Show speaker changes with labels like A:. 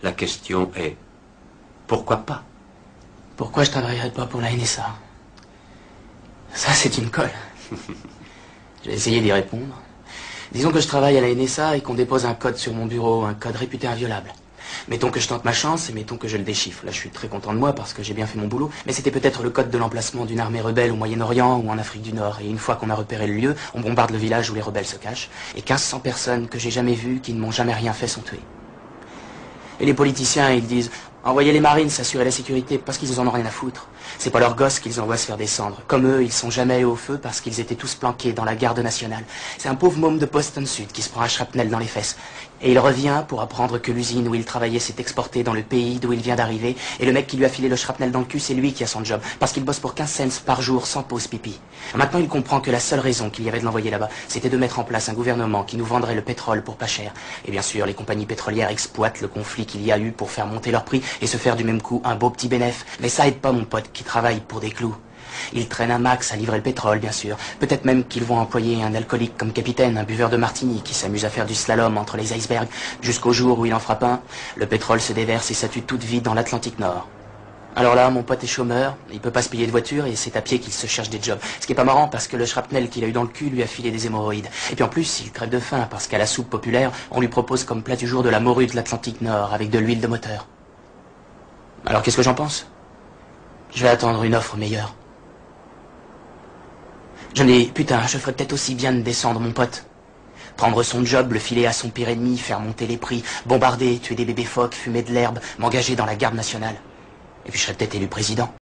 A: La question est, pourquoi pas?
B: Pourquoi je travaillerais pas pour la NSA? Ça, c'est une colle. Je vais essayer d'y répondre. Disons que je travaille à la NSA et qu'on dépose un code sur mon bureau, un code réputé inviolable. Mettons que je tente ma chance et mettons que je le déchiffre. Là, je suis très content de moi parce que j'ai bien fait mon boulot. Mais c'était peut-être le code de l'emplacement d'une armée rebelle au Moyen-Orient ou en Afrique du Nord. Et une fois qu'on a repéré le lieu, on bombarde le village où les rebelles se cachent. Et 1500 personnes que j'ai jamais vues, qui ne m'ont jamais rien fait, sont tuées. Et les politiciens, ils disent, envoyez les marines s'assurer la sécurité parce qu'ils en ont rien à foutre. C'est pas leurs gosses qu'ils envoient se faire descendre. Comme eux, ils sont jamais allés au feu parce qu'ils étaient tous planqués dans la garde nationale. C'est un pauvre môme de Boston Sud qui se prend un shrapnel dans les fesses. Et il revient pour apprendre que l'usine où il travaillait s'est exportée dans le pays d'où il vient d'arriver. Et le mec qui lui a filé le shrapnel dans le cul, c'est lui qui a son job. Parce qu'il bosse pour 15 cents par jour sans pause pipi. Maintenant, il comprend que la seule raison qu'il y avait de l'envoyer là-bas, c'était de mettre en place un gouvernement qui nous vendrait le pétrole pour pas cher. Et bien sûr, les compagnies pétrolières exploitent le conflit qu'il y a eu pour faire monter leur prix et se faire du même coup un beau petit bénéfice. Mais ça aide pas mon pote qui travaille pour des clous. Ils traînent un max à livrer le pétrole, bien sûr. Peut-être même qu'ils vont employer un alcoolique comme capitaine, un buveur de martini qui s'amuse à faire du slalom entre les icebergs, jusqu'au jour où il en frappe un. Le pétrole se déverse et ça tue toute vie dans l'Atlantique Nord. Alors là, mon pote est chômeur, il peut pas se payer de voiture et c'est à pied qu'il se cherche des jobs. Ce qui est pas marrant parce que le shrapnel qu'il a eu dans le cul lui a filé des hémorroïdes. Et puis en plus, il crève de faim parce qu'à la soupe populaire, on lui propose comme plat du jour de la morue de l'Atlantique Nord avec de l'huile de moteur. Alors qu'est-ce que j'en pense? Je vais attendre une offre meilleure. Je me dis, putain, je ferais peut-être aussi bien de descendre mon pote. Prendre son job, le filer à son pire ennemi, faire monter les prix, bombarder, tuer des bébés phoques, fumer de l'herbe, m'engager dans la garde nationale. Et puis je serais peut-être élu président.